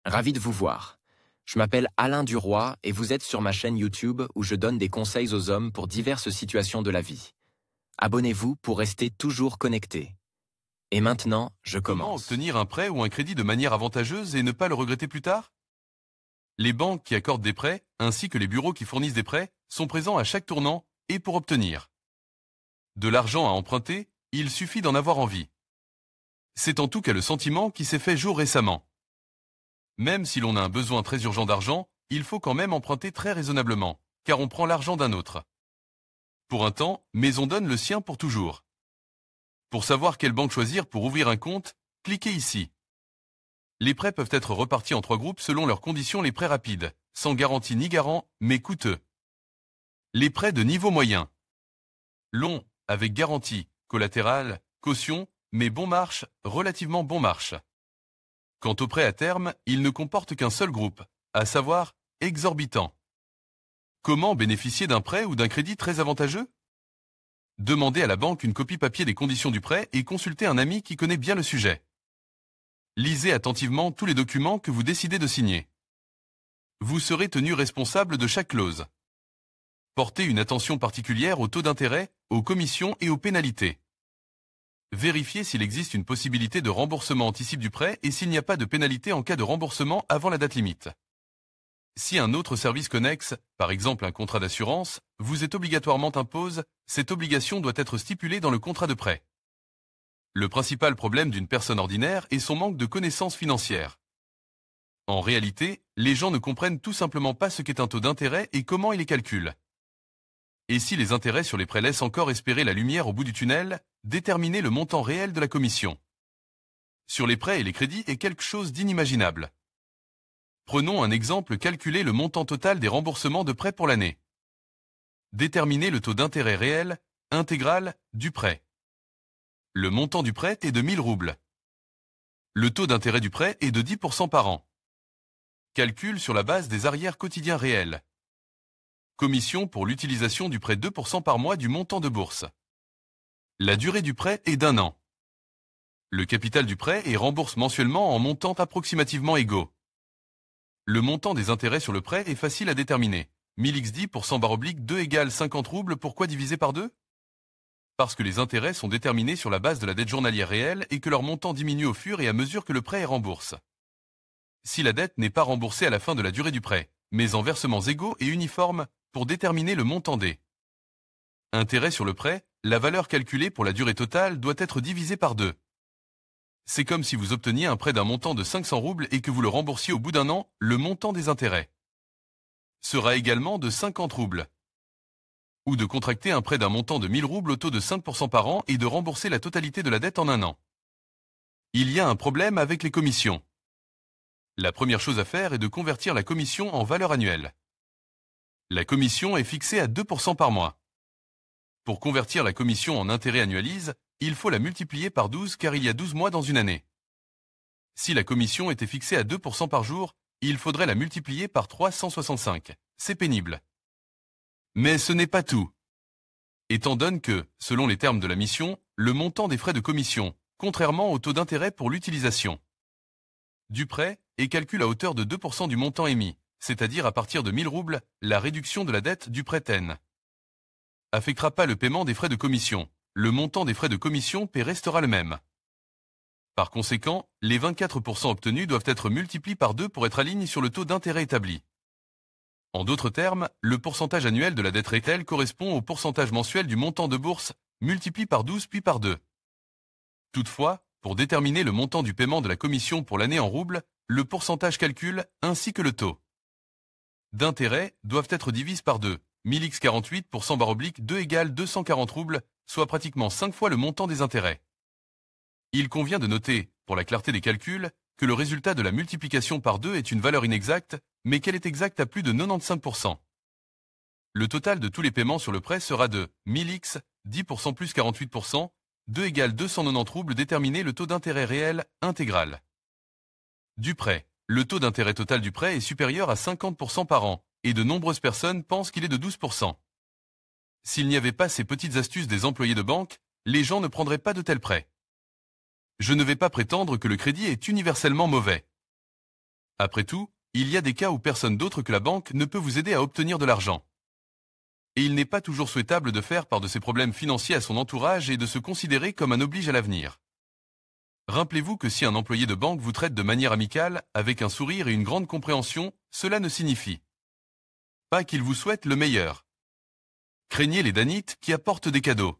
Ravi de vous voir. Je m'appelle Alain Duroy et vous êtes sur ma chaîne YouTube où je donne des conseils aux hommes pour diverses situations de la vie. Abonnez-vous pour rester toujours connecté. Et maintenant, je Comment commence. obtenir un prêt ou un crédit de manière avantageuse et ne pas le regretter plus tard? Les banques qui accordent des prêts, ainsi que les bureaux qui fournissent des prêts, sont présents à chaque tournant et pour obtenir de l'argent à emprunter, il suffit d'en avoir envie. C'est en tout cas le sentiment qui s'est fait jour récemment. Même si l'on a un besoin très urgent d'argent, il faut quand même emprunter très raisonnablement, car on prend l'argent d'un autre. Pour un temps, mais on donne le sien pour toujours. Pour savoir quelle banque choisir pour ouvrir un compte, cliquez ici. Les prêts peuvent être repartis en 3 groupes selon leurs conditions. Les prêts rapides, sans garantie ni garant, mais coûteux. Les prêts de niveau moyen. Long, avec garantie, collatéral, caution, mais bon marche, relativement bon marche. Quant aux prêts à terme, ils ne comportent qu'un seul groupe, à savoir, exorbitant. Comment bénéficier d'un prêt ou d'un crédit très avantageux? Demandez à la banque une copie papier des conditions du prêt et consultez un ami qui connaît bien le sujet. Lisez attentivement tous les documents que vous décidez de signer. Vous serez tenu responsable de chaque clause. Portez une attention particulière aux taux d'intérêt, aux commissions et aux pénalités. Vérifiez s'il existe une possibilité de remboursement anticipe du prêt et s'il n'y a pas de pénalité en cas de remboursement avant la date limite. Si un autre service connexe, par exemple un contrat d'assurance, vous est obligatoirement impose, cette obligation doit être stipulée dans le contrat de prêt. Le principal problème d'une personne ordinaire est son manque de connaissances financières. En réalité, les gens ne comprennent tout simplement pas ce qu'est un taux d'intérêt et comment ils les calculent. Et si les intérêts sur les prêts laissent encore espérer la lumière au bout du tunnel, déterminer le montant réel de la commission sur les prêts et les crédits est quelque chose d'inimaginable. Prenons un exemple, calculer le montant total des remboursements de prêts pour l'année. Déterminer le taux d'intérêt réel, intégral, du prêt. Le montant du prêt est de 1000 roubles. Le taux d'intérêt du prêt est de 10% par an. Calcul sur la base des arrières quotidiens réels. Commission pour l'utilisation du prêt 2% par mois du montant de bourse. La durée du prêt est d'1 an. Le capital du prêt est remboursé mensuellement en montants approximativement égaux. Le montant des intérêts sur le prêt est facile à déterminer. 1000 x 10%/2 égale 50 roubles. Pourquoi diviser par 2? Parce que les intérêts sont déterminés sur la base de la dette journalière réelle et que leur montant diminue au fur et à mesure que le prêt est remboursé. Si la dette n'est pas remboursée à la fin de la durée du prêt, mais en versements égaux et uniformes, pour déterminer le montant des intérêts sur le prêt, la valeur calculée pour la durée totale doit être divisée par 2. C'est comme si vous obteniez un prêt d'un montant de 500 roubles et que vous le remboursiez au bout d'1 an, le montant des intérêts sera également de 50 roubles. Ou de contracter un prêt d'un montant de 1000 roubles au taux de 5% par an et de rembourser la totalité de la dette en 1 an. Il y a un problème avec les commissions. La première chose à faire est de convertir la commission en valeur annuelle. La commission est fixée à 2% par mois. Pour convertir la commission en intérêt annualise, il faut la multiplier par 12 car il y a 12 mois dans une année. Si la commission était fixée à 2% par jour, il faudrait la multiplier par 365. C'est pénible. Mais ce n'est pas tout. Étant donné que, selon les termes de la mission, le montant des frais de commission, contrairement au taux d'intérêt pour l'utilisation du prêt, est calculé à hauteur de 2% du montant émis, c'est-à-dire à partir de 1000 roubles, la réduction de la dette du prêt affectera pas le paiement des frais de commission. Le montant des frais de commission restera le même. Par conséquent, les 24% obtenus doivent être multipliés par 2 pour être alignés sur le taux d'intérêt établi. En d'autres termes, le pourcentage annuel de la dette réelle correspond au pourcentage mensuel du montant de bourse, multiplié par 12 puis par 2. Toutefois, pour déterminer le montant du paiement de la commission pour l'année en roubles, le pourcentage calcul, ainsi que le taux d'intérêt, doivent être divisés par 2. 1000 x 48%/2 égale 240 roubles, soit pratiquement 5 fois le montant des intérêts. Il convient de noter, pour la clarté des calculs, que le résultat de la multiplication par 2 est une valeur inexacte, mais qu'elle est exacte à plus de 95%. Le total de tous les paiements sur le prêt sera de 1000 x 10% plus 48%, 2 égale 290 roubles. Déterminer le taux d'intérêt réel, intégral du prêt. Le taux d'intérêt total du prêt est supérieur à 50% par an, et de nombreuses personnes pensent qu'il est de 12%. S'il n'y avait pas ces petites astuces des employés de banque, les gens ne prendraient pas de tels prêts. Je ne vais pas prétendre que le crédit est universellement mauvais. Après tout, il y a des cas où personne d'autre que la banque ne peut vous aider à obtenir de l'argent. Et il n'est pas toujours souhaitable de faire part de ses problèmes financiers à son entourage et de se considérer comme un oblige à l'avenir. Rappelez-vous que si un employé de banque vous traite de manière amicale, avec un sourire et une grande compréhension, cela ne signifie pas qu'il vous souhaite le meilleur. Craignez les danites qui apportent des cadeaux.